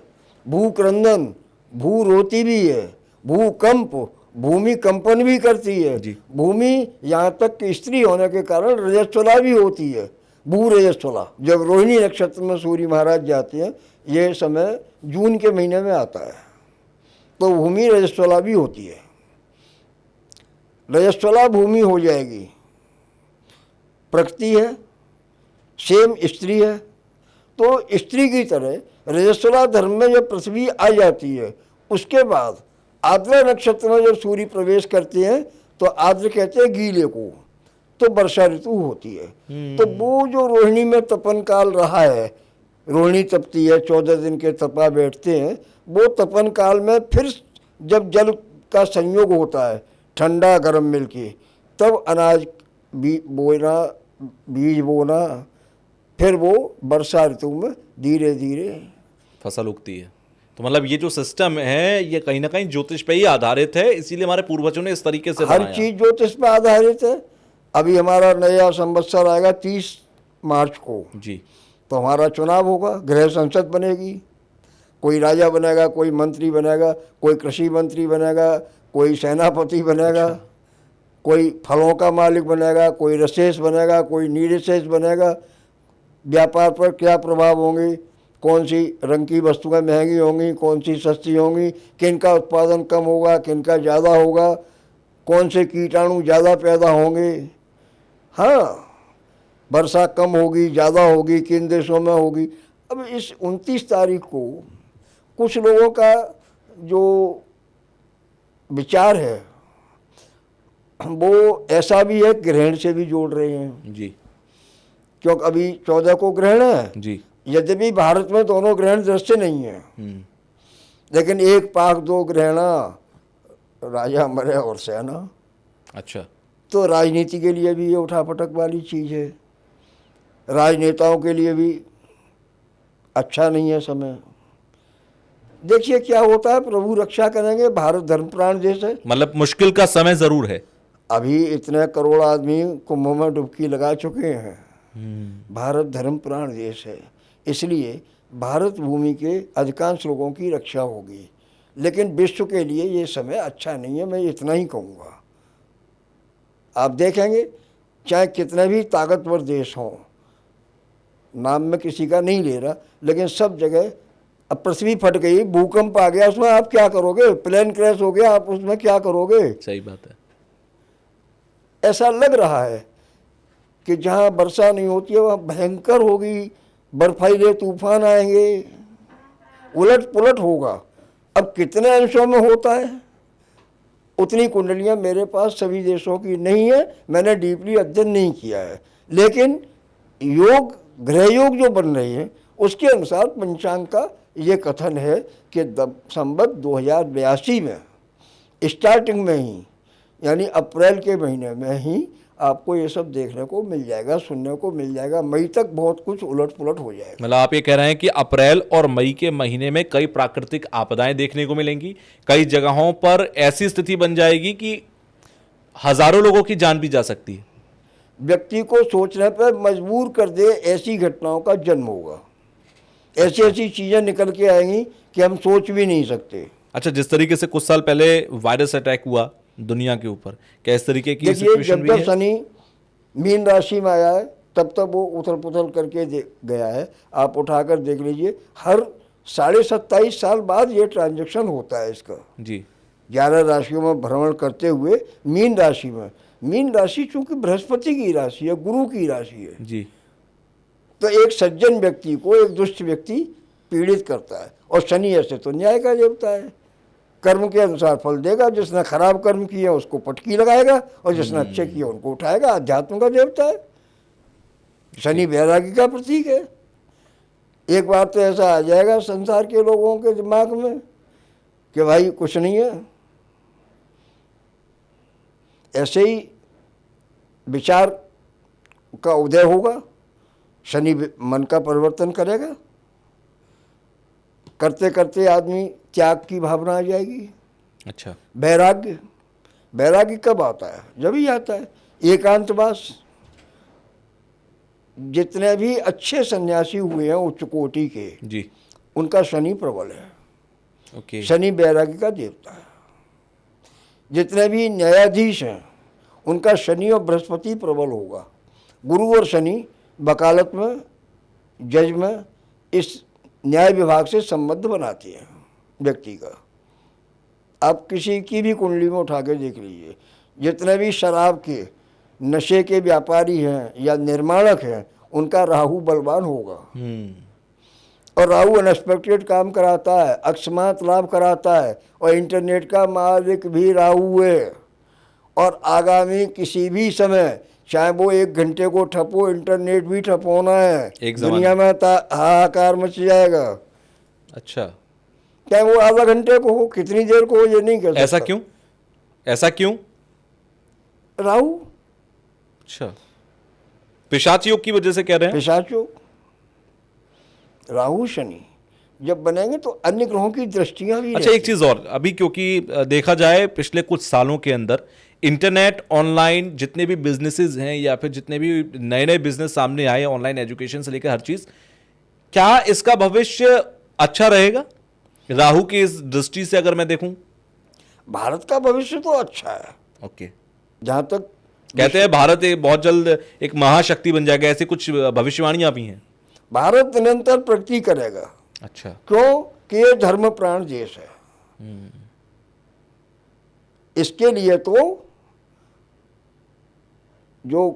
भूक्रंदन, भूरोती भी है, भूकंप, भूमि कंपन भी करती है, भूमि यहाँ तक कि स्त्री होने के कारण रजस्वला भी होती है, भू रजस्वला। जब रोहिणी नक्षत्र में सूर्य महाराज जाते हैं, ये समय जून के महीने में आता है, तो भूमि रजस्वला भी होती है। रजस्वला भूमि हो जाएगी, प्रकृति है, सेम स्त्री है, तो स्त्री की तरह रजस्वला धर्म में जब पृथ्वी आ जाती है, उसके बाद आद्र नक्षत्र में जब सूर्य प्रवेश करते हैं तो आद्र कहते हैं गीले को, तो वर्षा ऋतु होती है। तो वो जो रोहिणी में तपन काल रहा है, रोहिणी तपती है, 14 दिन के तपा बैठते हैं, वो तपन काल में फिर जब जल का संयोग होता है, ठंडा गर्म मिलके, तब अनाज बोना, बीज बोना, फिर वो वर्षा ऋतु में धीरे धीरे फसल उगती है। तो मतलब ये जो सिस्टम है ये कहीं ना कहीं ज्योतिष पे ही आधारित है, इसीलिए हमारे पूर्वजों ने इस तरीके से हर चीज ज्योतिष पे आधारित है। अभी हमारा नया संवत्सर आएगा 30 मार्च को जी, तो हमारा चुनाव होगा, गृह संसद बनेगी, कोई राजा बनेगा, कोई मंत्री बनेगा, कोई कृषि मंत्री बनेगा, कोई सेनापति बनेगा, कोई फलों का मालिक बनेगा, कोई रसेस बनेगा, कोई निरसेस बनेगा। व्यापार पर क्या प्रभाव होंगे, कौन सी रंग की वस्तुएं महंगी होंगी, कौन सी सस्ती होंगी, किन का उत्पादन कम होगा, किन का ज़्यादा होगा, कौन से कीटाणु ज़्यादा पैदा होंगे, हाँ, वर्षा कम होगी ज़्यादा होगी, किन देशों में होगी। अब इस 29 तारीख को कुछ लोगों का जो विचार है वो ऐसा भी है, ग्रहण से भी जोड़ रहे हैं जी, क्योंकि अभी 14 को ग्रहण है जी। यद्यपि भारत में दोनों ग्रहण दृश्य नहीं है, लेकिन एक पाक दो ग्रहणा, राजा मरे और सेना। अच्छा, तो राजनीति के लिए भी ये उठापटक वाली चीज़ है, राजनेताओं के लिए भी अच्छा नहीं है समय। देखिए क्या होता है, प्रभु रक्षा करेंगे, भारत धर्म प्राण देश है। मतलब मुश्किल का समय जरूर है। अभी इतने करोड़ आदमी कुंभ में डुबकी लगा चुके हैं। भारत धर्म प्राण देश है, इसलिए भारत भूमि के अधिकांश लोगों की रक्षा होगी, लेकिन विश्व के लिए ये समय अच्छा नहीं है, मैं इतना ही कहूँगा। आप देखेंगे चाहे कितने भी ताकतवर देश हों, नाम में किसी का नहीं ले रहा, लेकिन सब जगह अब पृथ्वी फट गई, भूकंप आ गया, उसमें आप क्या करोगे, प्लेन क्रैश हो गया, आप उसमें क्या करोगे। सही बात है। ऐसा लग रहा है कि जहाँ वर्षा नहीं होती है वहाँ भयंकर होगी, बर्फीले तूफान आएंगे, उलट पुलट होगा। अब कितने अंशों में होता है, उतनी कुंडलियाँ मेरे पास सभी देशों की नहीं है, मैंने डीपली अध्ययन नहीं किया है, लेकिन योग, ग्रह योग जो बन रही है उसके अनुसार पंचांग का ये कथन है कि संवत 2082 में स्टार्टिंग में ही, यानी अप्रैल के महीने में ही आपको ये सब देखने को मिल जाएगा, सुनने को मिल जाएगा। मई तक बहुत कुछ उलट पुलट हो जाएगा। मतलब आप ये कह रहे हैं कि अप्रैल और मई के महीने में कई प्राकृतिक आपदाएं देखने को मिलेंगी, कई जगहों पर ऐसी स्थिति बन जाएगी कि हजारों लोगों की जान भी जा सकती है। व्यक्ति को सोचने पर मजबूर कर दे ऐसी घटनाओं का जन्म होगा, ऐसी ऐसी चीज़ें निकल के आएंगी कि हम सोच भी नहीं सकते। अच्छा, जिस तरीके से कुछ साल पहले वायरस अटैक हुआ दुनिया के ऊपर, क्या इस तरीके की देखिए सिचुएशन भी जब है? शनि मीन राशि में आया है तब तक वो उथल पुथल करके गया है। आप उठाकर देख लीजिए, हर 27.5 साल बाद ये ट्रांजैक्शन होता है इसका जी। 11 राशियों में भ्रमण करते हुए मीन राशि में। मीन राशि चूंकि बृहस्पति की राशि है, गुरु की राशि है जी। तो एक सज्जन व्यक्ति को एक दुष्ट व्यक्ति पीड़ित करता है, और शनि ऐसे तो न्याय का देवता है, कर्म के अनुसार फल देगा। जिसने खराब कर्म किए उसको पटकी लगाएगा और जिसने अच्छे किए उनको उठाएगा। अध्यात्म का देवता है, शनि वैरागी का प्रतीक है। एक बार तो ऐसा आ जाएगा संसार के लोगों के दिमाग में कि भाई कुछ नहीं है। ऐसे ही विचार का उदय होगा, शनि मन का परिवर्तन करेगा, करते करते आदमी त्याग की भावना आ जाएगी। अच्छा। वैराग्य, वैराग्य कब आता है? जब ही आता है एकांतवास। जितने भी अच्छे सन्यासी हुए हैं उच्च कोटि के, जी। उनका शनि प्रबल है। ओके। शनि वैराग्य का देवता है। जितने भी न्यायाधीश हैं उनका शनि और बृहस्पति प्रबल होगा। गुरु और शनि वकालत में, जज में, इस न्याय विभाग से संबंध बनाते हैं व्यक्ति का। आप किसी की भी कुंडली में उठा के देख लीजिए, जितने भी शराब के, नशे के व्यापारी हैं या निर्माणक हैं, उनका राहु बलवान होगा। और राहु अनएक्सपेक्टेड काम कराता है, अकस्मात लाभ कराता है, और इंटरनेट का मालिक भी राहु है। और आगामी किसी भी समय, चाहे वो 1 घंटे को ठपो, इंटरनेट भी ठप होना है, दुनिया में हाहाकार मच जाएगा। अच्छा। चाहे वो आधा घंटे को हो, कितनी देर को हो, ये नहीं कह सकता। ऐसा क्यों? ऐसा क्यों? राहु। अच्छा, पिशाच योग की वजह से कह रहे हैं? पिशाच योग, राहु शनि जब बनेंगे तो अन्य ग्रहों की दृष्टियां भी। अच्छा, एक चीज और, अभी क्योंकि देखा जाए पिछले कुछ सालों के अंदर इंटरनेट, ऑनलाइन जितने भी बिजनेसेस हैं या फिर जितने भी नए नए बिजनेस सामने आए, ऑनलाइन एजुकेशन से लेकर हर चीज, क्या इसका भविष्य अच्छा रहेगा राहु की इस दृष्टि से अगर मैं देखूं? भारत का भविष्य तो अच्छा है। ओके। जहां तक कहते हैं भारत बहुत जल्द एक महाशक्ति बन जाएगा, ऐसी कुछ भविष्यवाणियां भी हैं। भारत निरंतर प्रगति करेगा। अच्छा। क्यों कि ये धर्म प्राण देश है। इसके लिए तो जो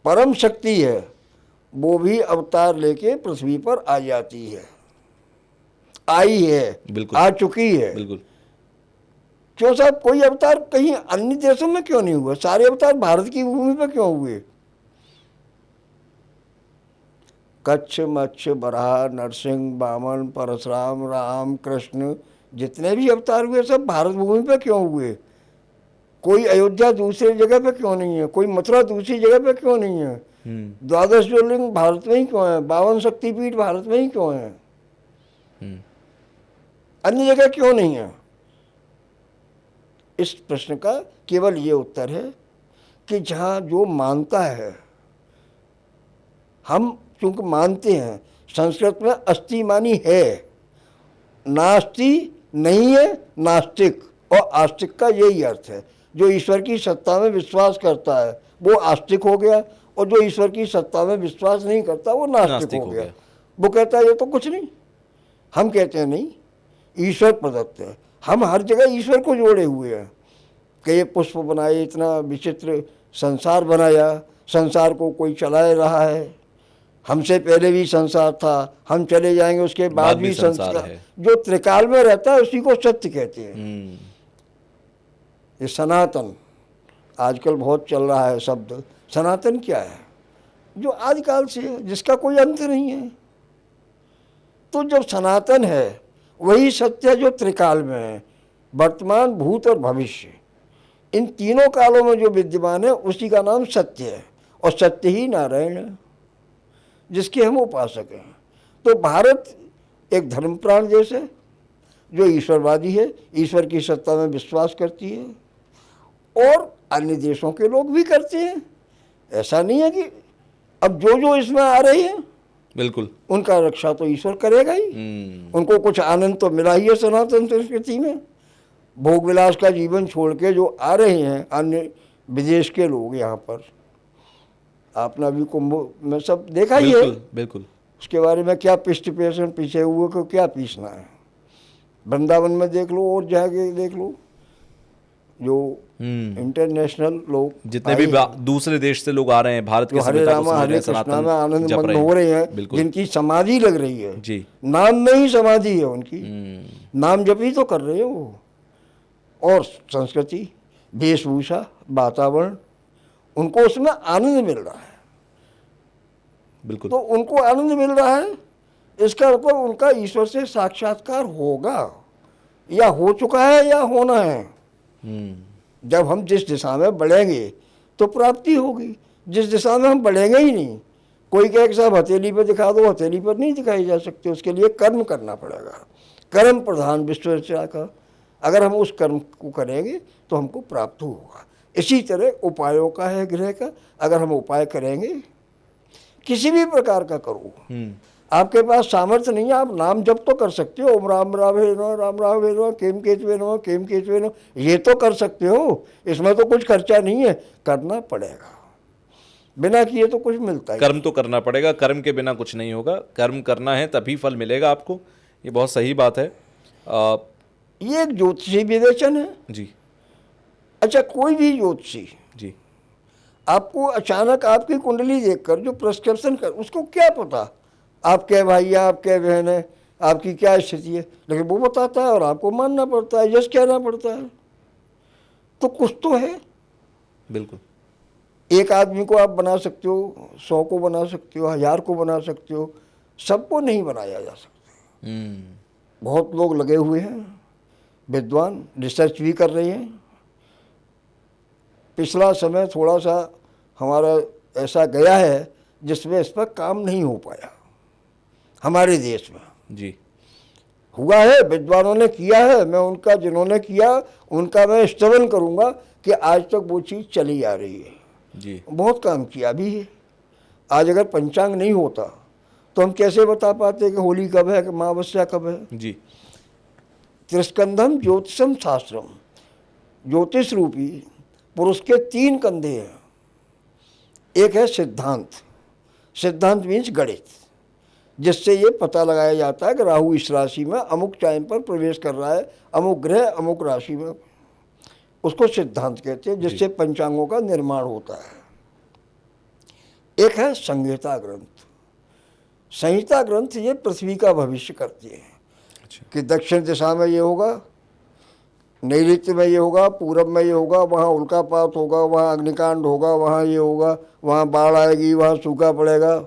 परम शक्ति है वो भी अवतार लेके पृथ्वी पर आ जाती है, आई है, बिल्कुल आ चुकी है। बिल्कुल। क्यों साहब, कोई अवतार कहीं अन्य देशों में क्यों नहीं हुआ? सारे अवतार भारत की भूमि पर क्यों हुए? कच्छ, मत्स्य, बराह, नरसिंह, वामन, परशुराम, राम, कृष्ण, जितने भी अवतार हुए सब भारत भूमि पर क्यों हुए? कोई अयोध्या दूसरी जगह पे क्यों नहीं है? कोई मथुरा दूसरी जगह पे क्यों नहीं है? 12 ज्योतिर्लिंग भारत में ही क्यों है? 52 शक्तिपीठ भारत में ही क्यों है? अन्य जगह क्यों नहीं है? इस प्रश्न का केवल ये उत्तर है कि जहाँ जो मानता है, हम क्योंकि मानते हैं, संस्कृत में अस्ति मानी है, नास्ति नहीं है, नास्तिक, और आस्तिक का यही अर्थ है। जो ईश्वर की सत्ता में विश्वास करता है वो आस्तिक हो गया, और जो ईश्वर की सत्ता में विश्वास नहीं करता वो नास्तिक हो गया। वो कहता है ये तो कुछ नहीं। हम कहते हैं नहीं, ईश्वर प्रदत्त है। हम हर जगह ईश्वर को जोड़े हुए हैं कि ये पुष्प बनाए, इतना विचित्र संसार बनाया, संसार को कोई चला रहा है, हमसे पहले भी संसार था, हम चले जाएंगे उसके बाद भी संसार है। जो त्रिकाल में रहता है उसी को सत्य कहते हैं। ये सनातन आजकल बहुत चल रहा है शब्द। सनातन क्या है? जो आदिकाल से है, जिसका कोई अंत नहीं है। तो जब सनातन है वही सत्य है जो त्रिकाल में है, वर्तमान, भूत और भविष्य, इन तीनों कालों में जो विद्यमान है उसी का नाम सत्य है। और सत्य ही नारायण है जिसके हम उपासक हैं। तो भारत एक धर्मप्राण देश है जो ईश्वरवादी है, ईश्वर की सत्ता में विश्वास करती है, और अन्य देशों के लोग भी करते हैं। ऐसा नहीं है कि अब जो जो इसमें आ रहे हैं बिल्कुल उनका रक्षा तो ईश्वर करेगा ही। उनको कुछ आनंद तो मिला ही है सनातन संस्कृति में। भोग विलास का जीवन छोड़ के जो आ रहे हैं अन्य विदेश के लोग यहाँ पर, आपने अभी कुंभ में सब देखा ही है। बिल्कुल। उसके बारे में क्या पिष्ट पेशन पीछे हुए को क्या पीसना है। वृंदावन में देख लो और जाके देख लो, जो इंटरनेशनल लोग जितने भी दूसरे देश से लोग आ रहे हैं, भारत के हरे रामा हरे कृष्णा में आनंद मंद हो रहे हैं, जिनकी समाधि लग रही है जी, नाम में ही समाधि है उनकी, नाम जप ही तो कर रहे हैं वो। और संस्कृति, वेशभूषा, वातावरण, उनको उसमें आनंद मिल रहा है। बिल्कुल। तो उनको आनंद मिल रहा है इसका मतलब उनका ईश्वर से साक्षात्कार होगा, या हो चुका है या होना है। जब हम जिस दिशा में बढ़ेंगे तो प्राप्ति होगी, जिस दिशा में हम बढ़ेंगे ही नहीं। कोई कहे कि साहब हथेली पर दिखा दो, हथेली पर नहीं दिखाई जा सकती, उसके लिए कर्म करना पड़ेगा। कर्म प्रधान विश्व रचना का, अगर हम उस कर्म को करेंगे तो हमको प्राप्त होगा। इसी तरह उपायों का है ग्रह का, अगर हम उपाय करेंगे किसी भी प्रकार का करो, आपके पास सामर्थ्य नहीं है, आप नाम जप तो कर सकते हो, ओम राम रावे नमः, राम रावे नमः, केम केतवे नमः, केम केतवे नमः, ये तो कर सकते हो, इसमें तो कुछ खर्चा नहीं है, करना पड़ेगा। बिना किए तो कुछ मिलता है, कर्म तो करना पड़ेगा, कर्म के बिना कुछ नहीं होगा, कर्म करना है तभी फल मिलेगा आपको। ये बहुत सही बात है। ये एक ज्योतिषी विवेचन है जी। अच्छा, कोई भी ज्योतिषी जी। आपको अचानक आपकी कुंडली देखकर जो प्रिस्क्रिप्शन कर, उसको क्या पता आप क्या भाई है, आप क्या बहन है, आपकी क्या स्थिति है, लेकिन वो बताता है और आपको मानना पड़ता है, यस कहना पड़ता है। तो कुछ तो है। बिल्कुल। एक आदमी को आप बना सकते हो, 100 को बना सकते हो, 1000 को बना सकते हो, सबको नहीं बनाया जा सकता। बहुत लोग लगे हुए हैं, विद्वान रिसर्च भी कर रहे हैं। पिछला समय थोड़ा सा हमारा ऐसा गया है जिसमें इस पर काम नहीं हो पाया हमारे देश में। जी। हुआ है, विद्वानों ने किया है, मैं उनका, जिन्होंने किया उनका मैं स्तवन करूंगा कि आज तक वो चीज़ चली आ रही है। जी। बहुत काम किया भी है। आज अगर पंचांग नहीं होता तो हम कैसे बता पाते कि होली कब है, कि अमावस्या कब है। जी। त्रिस्कंधम ज्योतिषम शास्त्रम, ज्योतिष रूपी पुरुष के 3 कंधे हैं। एक है सिद्धांत, सिद्धांत मीन्स गणित, जिससे ये पता लगाया जाता है कि राहु इस राशि में अमुक टाइम पर प्रवेश कर रहा है, अमुक ग्रह अमुक राशि में, उसको सिद्धांत कहते हैं, जिससे पंचांगों का निर्माण होता है। एक है संहिता ग्रंथ। संहिता ग्रंथ ये पृथ्वी का भविष्य करती है। अच्छा। कि दक्षिण दिशा में ये होगा, नैऋत्य में ये होगा, पूरब में ये होगा, वहाँ उल्कापात होगा, वहाँ अग्निकांड होगा, वहाँ ये होगा, वहाँ बाढ़ आएगी, वहाँ सूखा पड़ेगा,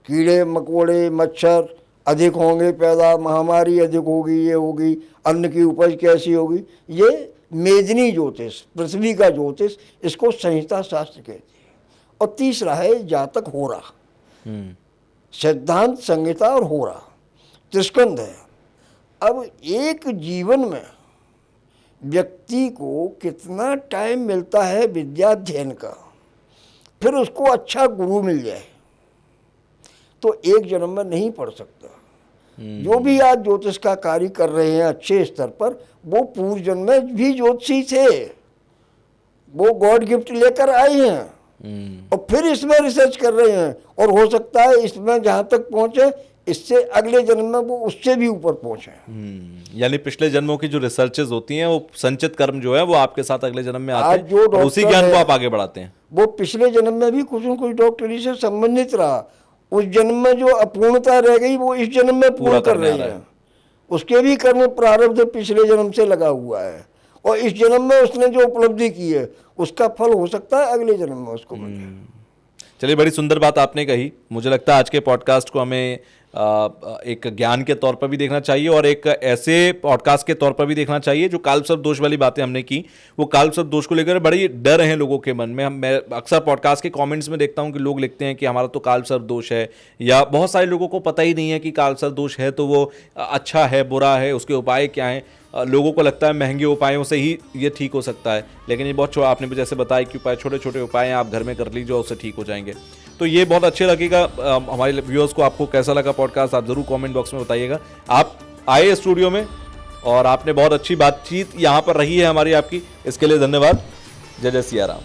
कीड़े मकोड़े मच्छर अधिक होंगे पैदा, महामारी अधिक होगी, ये होगी, अन्न की उपज कैसी होगी। ये मेदिनी ज्योतिष, पृथ्वी का ज्योतिष, इसको संहिता शास्त्र कहते हैं। और तीसरा है जातक होरा। सिद्धांत, संहिता और होरा, त्रिस्कंध है। अब एक जीवन में व्यक्ति को कितना टाइम मिलता है विद्याध्ययन का, फिर उसको अच्छा गुरु मिल जाए तो एक जन्म में नहीं पढ़ सकता। जो भी आज ज्योतिष का कार्य कर रहे हैं अच्छे स्तर पर, वो पूर्व जन्म में भी ज्योतिषी थे, वो गॉड गिफ्ट लेकर आए हैं और फिर इसमें रिसर्च कर रहे हैं, और हो सकता है इसमें जहाँ तक पहुँचे इससे अगले जन्म में वो उससे भी ऊपर पहुँचे। यानी पिछले जन्मों की जो रिसर्चेज होती हैं, वो संचित कर्म जो है वो आपके साथ अगले जन्म में आते आज जो हैं, और उसी ज्ञान को आप आगे बढ़ाते हैं। वो पिछले जन्म में भी कुछ न कुछ डॉक्टरी से संबंधित रहा, उस जन्म में जो अपूर्णता रह गई वो इस जन्म में पूरा कर रहे हैं। उसके भी कर्म प्रारब्ध पिछले जन्म से लगा हुआ है, और इस जन्म में उसने जो उपलब्धि की है उसका फल हो सकता है अगले जन्म में उसको मिले। चलिए, बड़ी सुंदर बात आपने कही। मुझे लगता है आज के पॉडकास्ट को हमें एक ज्ञान के तौर पर भी देखना चाहिए और एक ऐसे पॉडकास्ट के तौर पर भी देखना चाहिए। जो कालसर्प दोष वाली बातें हमने की, वो कालसर्प दोष को लेकर बड़ी डर हैं लोगों के मन में। मैं अक्सर पॉडकास्ट के कमेंट्स में देखता हूं कि लोग लिखते हैं कि हमारा तो कालसर्प दोष है, या बहुत सारे लोगों को पता ही नहीं है कि कालसर्प दोष है तो वो अच्छा है बुरा है, उसके उपाय क्या हैं। लोगों को लगता है महंगे उपायों से ही ये ठीक हो सकता है, लेकिन ये बहुत आपने भी जैसे बताया कि उपाय छोटे छोटे उपाय हैं, आप घर में कर लीजिए, उससे ठीक हो जाएंगे। तो ये बहुत अच्छे लगेगा हमारे व्यूअर्स को। आपको कैसा लगा पॉडकास्ट आप ज़रूर कमेंट बॉक्स में बताइएगा। आप आए स्टूडियो में और आपने बहुत अच्छी बातचीत यहाँ पर रही है हमारी आपकी, इसके लिए धन्यवाद। जय जय सिया राम।